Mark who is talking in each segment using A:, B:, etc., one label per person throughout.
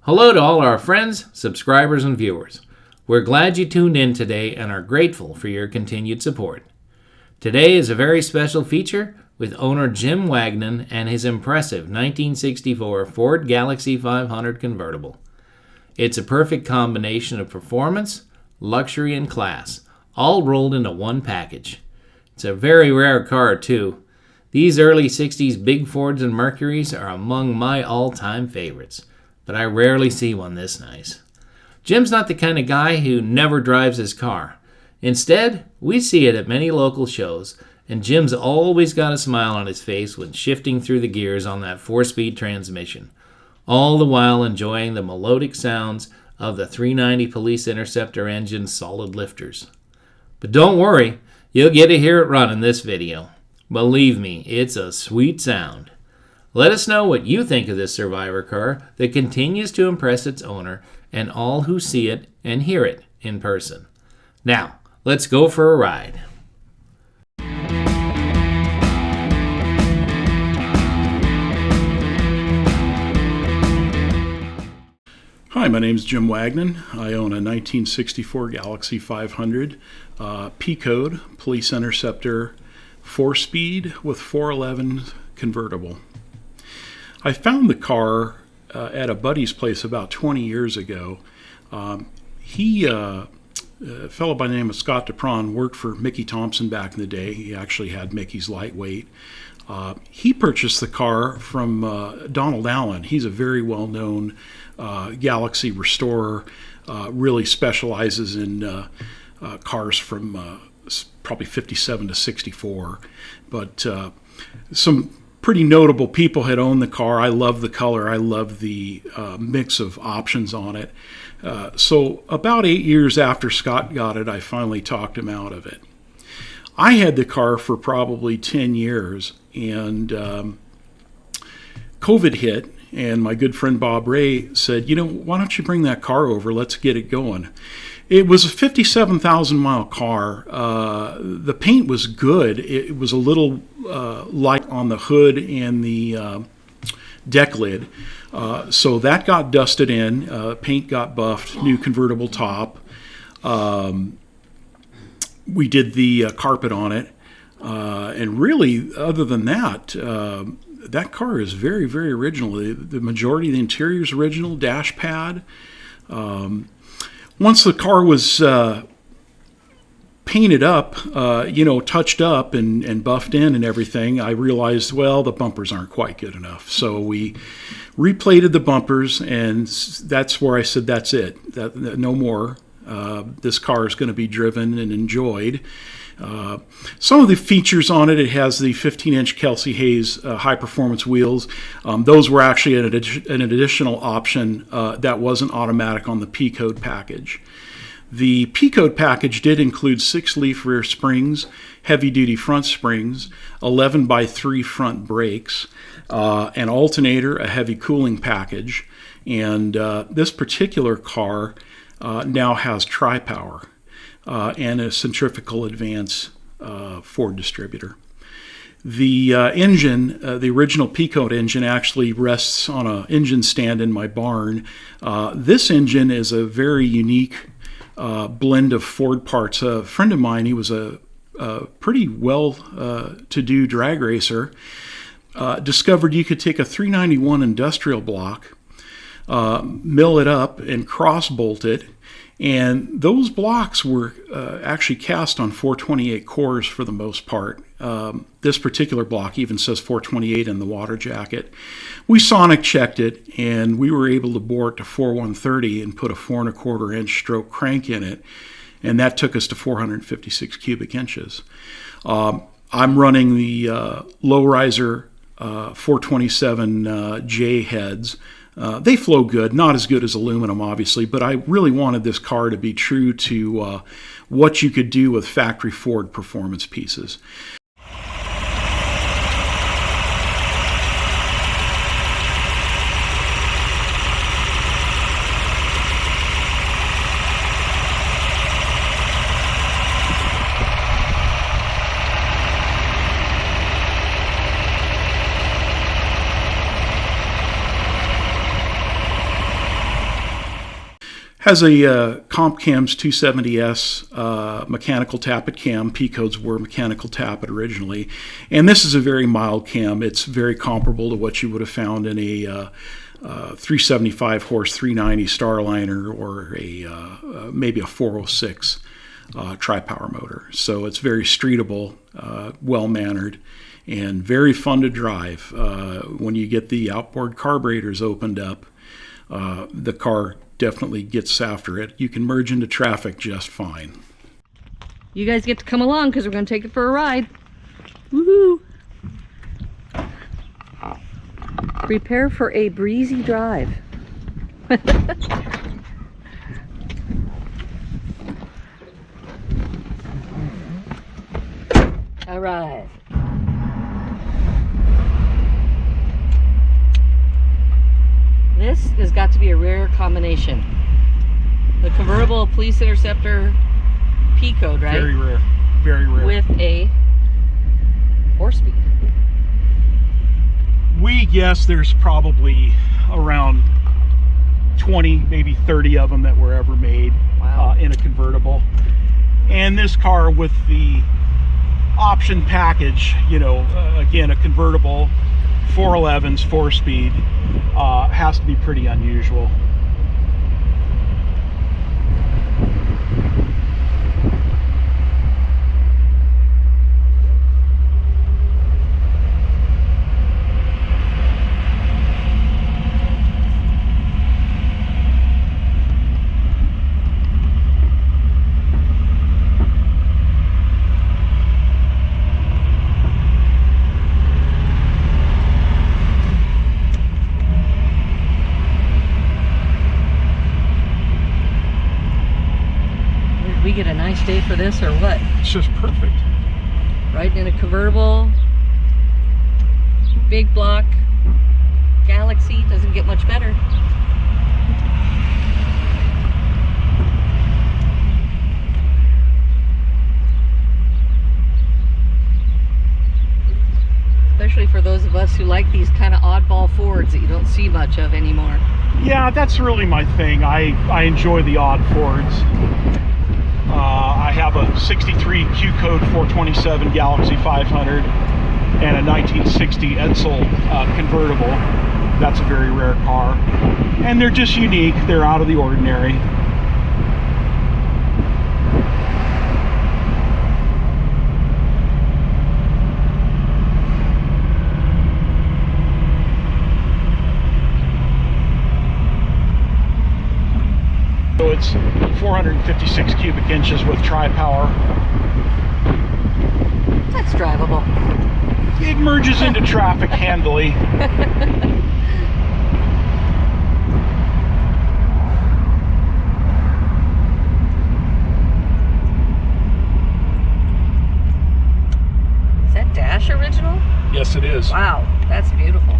A: Hello to all our friends, subscribers, and viewers. We're glad you tuned in today and are grateful for your continued support. Today is a very special feature with owner Jim Wagnon and his impressive 1964 Ford Galaxie 500 convertible. It's a perfect combination of performance, luxury, and class, all rolled into one package. It's a very rare car, too. These early 60s big Fords and Mercurys are among my all-time favorites, but I rarely see one this nice. Jim's not the kind of guy who never drives his car. Instead, we see it at many local shows, and Jim's always got a smile on his face when shifting through the gears on that 4-speed transmission, all the while enjoying the melodic sounds of the 390 Police Interceptor engine's solid lifters. But don't worry, you'll get to hear it run in this video. Believe me, it's a sweet sound. Let us know what you think of this survivor car that continues to impress its owner and all who see it and hear it in person. Now, let's go for a ride.
B: Hi, my name is Jim Wagnon. I own a 1964 Galaxie 500 P-Code Police Interceptor 4-speed with 411 convertible. I found the car at a buddy's place about 20 years ago. A fellow by the name of Scott DePron worked for Mickey Thompson back in the day. He actually had Mickey's lightweight. He purchased the car from Donald Allen. He's a very well-known Galaxie restorer, really specializes in cars from probably 57 to 64. But some pretty notable people had owned the car. I love the color. I love the mix of options on it. So about 8 years after Scott got it, I finally talked him out of it. I had the car for probably 10 years, and COVID hit, and my good friend Bob Ray said, why don't you bring that car over? Let's get it going. It was a 57,000-mile car. The paint was good. It was a little light on the hood and the deck lid. So that got dusted in. Paint got buffed. New convertible top. We did the carpet on it. And really, other than that, that car is very, very original. The majority of the interior is original. Dash pad. Once the car was painted up, touched up and buffed in and everything, I realized, the bumpers aren't quite good enough. So we replated the bumpers, and that's where I said, that's it. That no more. This car is going to be driven and enjoyed. Some of the features on it has the 15-inch Kelsey Hayes high-performance wheels. Those were actually an additional option that wasn't automatic on the P-Code package. The P-Code package did include 6-leaf rear springs, heavy-duty front springs, 11x3 front brakes, an alternator, a heavy cooling package, and this particular car now has tri-power. And a centrifugal advance Ford distributor. The engine, the original P-Code engine, actually rests on an engine stand in my barn. This engine is a very unique blend of Ford parts. A friend of mine, he was a pretty well-to-do drag racer, discovered you could take a 391 industrial block, mill it up, and cross-bolt it. And those blocks were actually cast on 428 cores for the most part. This particular block even says 428 in the water jacket. We sonic checked it, and we were able to bore it to 4130 and put a 4 1/4 inch stroke crank in it, and that took us to 456 cubic inches. I'm running the low-riser 427 J heads. They flow good, not as good as aluminum, obviously, but I really wanted this car to be true to what you could do with factory Ford performance pieces. Has a Comp Cam's 270S mechanical tappet cam. P-codes were mechanical tappet originally. And this is a very mild cam. It's very comparable to what you would have found in a 375 horse 390 Starliner or maybe a 406 tri-power motor. So it's very streetable, well-mannered, and very fun to drive. When you get the outboard carburetors opened up, the car definitely gets after it. You can merge into traffic just fine.
C: You guys get to come along because we're going to take it for a ride. Woohoo! Prepare for a breezy drive. All right. This has got to be a rare combination. The convertible Police Interceptor P-code, right?
B: Very rare. Very rare.
C: With a 4-speed.
B: We guess there's probably around 20, maybe 30 of them that were ever made.
C: Wow.
B: In a convertible. And this car with the option package, again, a convertible, 411s, 4-speed, has to be pretty unusual.
C: We get a nice day for this or what?
B: It's just perfect.
C: Riding in a convertible, big block, Galaxie, doesn't get much better. Especially for those of us who like these kind of oddball Fords that you don't see much of anymore.
B: Yeah, that's really my thing. I enjoy the odd Fords. I have a 63 Q-code 427 Galaxie 500 and a 1960 Edsel convertible. That's a very rare car. And they're just unique. They're out of the ordinary. So it's 456 cubic inches with tri-power.
C: That's drivable.
B: It merges into traffic handily.
C: Is that dash original?
B: Yes, it is.
C: Wow, that's beautiful.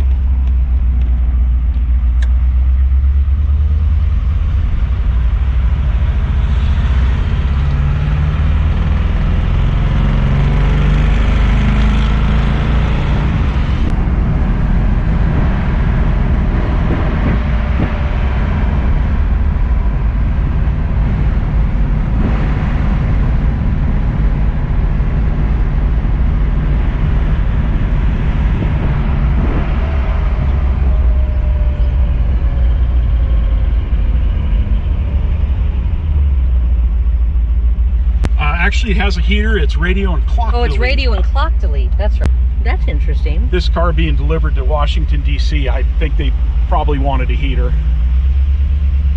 B: Actually has a heater. It's radio and clock
C: Oh, it's
B: delete.
C: radio and clock delete. That's right. That's interesting.
B: This car being delivered to Washington, D.C., I think they probably wanted a heater.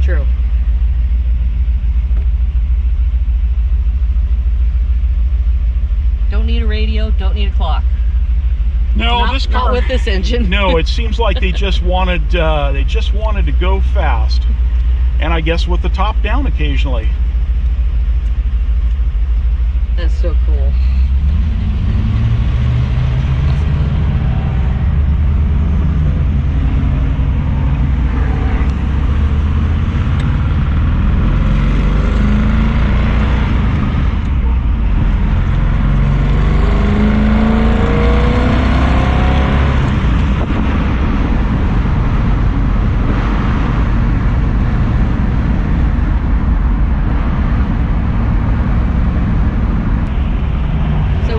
C: True. Don't need a radio, don't need a clock.
B: No, this car.
C: Not with this engine.
B: No, it seems like they just wanted to go fast, and I guess with the top down occasionally.
C: That's so cool.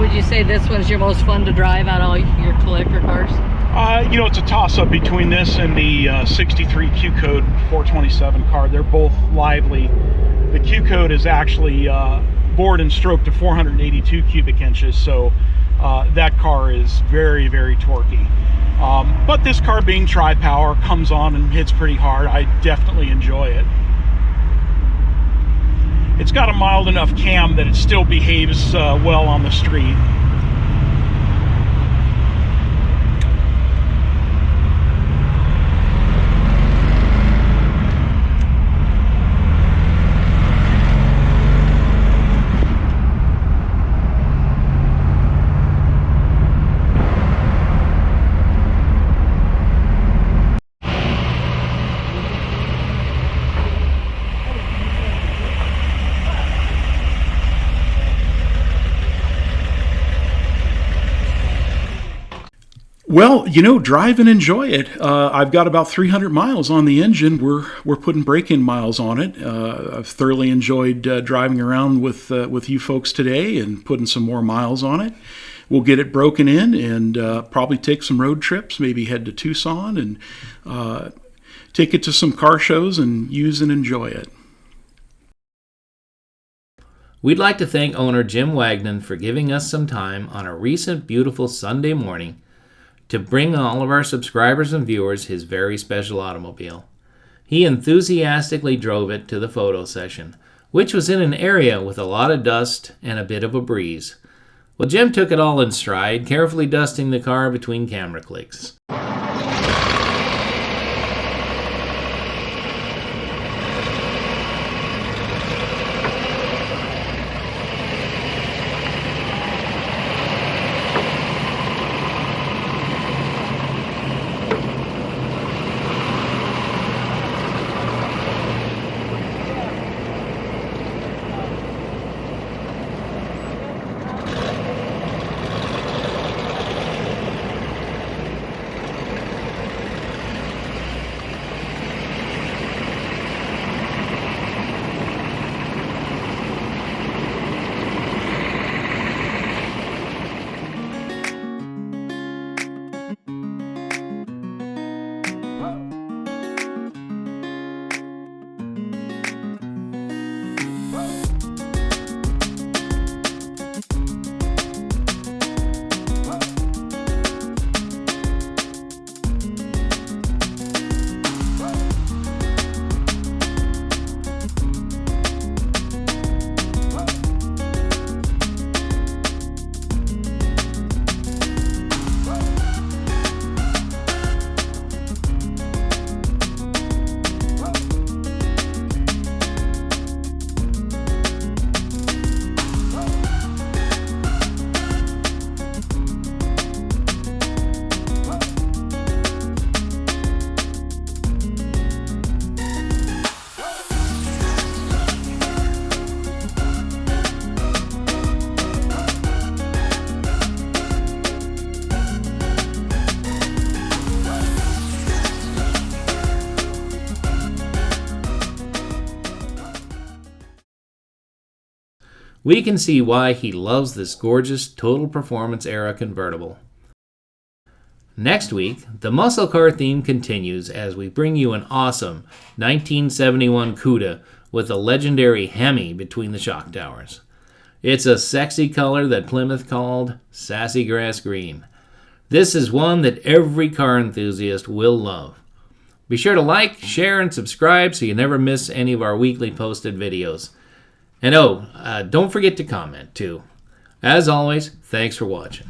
C: would you say this one's your most fun to drive out of all your collector cars?
B: It's a toss-up between this and the 63 Q-Code 427 car. They're both lively. The Q-Code is actually bored and stroked to 482 cubic inches, so that car is very, very torquey. But this car being tri-power comes on and hits pretty hard. I definitely enjoy it. It's got a mild enough cam that it still behaves well on the street. Well, drive and enjoy it. I've got about 300 miles on the engine. We're putting break-in miles on it. I've thoroughly enjoyed driving around with you folks today and putting some more miles on it. We'll get it broken in and probably take some road trips, maybe head to Tucson and take it to some car shows and use and enjoy it.
A: We'd like to thank owner Jim Wagnon for giving us some time on a recent beautiful Sunday morning to bring all of our subscribers and viewers his very special automobile. He enthusiastically drove it to the photo session, which was in an area with a lot of dust and a bit of a breeze. Well, Jim took it all in stride, carefully dusting the car between camera clicks. We can see why he loves this gorgeous Total Performance era convertible. Next week, the muscle car theme continues as we bring you an awesome 1971 Cuda with a legendary Hemi between the shock towers. It's a sexy color that Plymouth called Sassy Grass Green. This is one that every car enthusiast will love. Be sure to like, share, and subscribe so you never miss any of our weekly posted videos. And don't forget to comment too. As always, thanks for watching.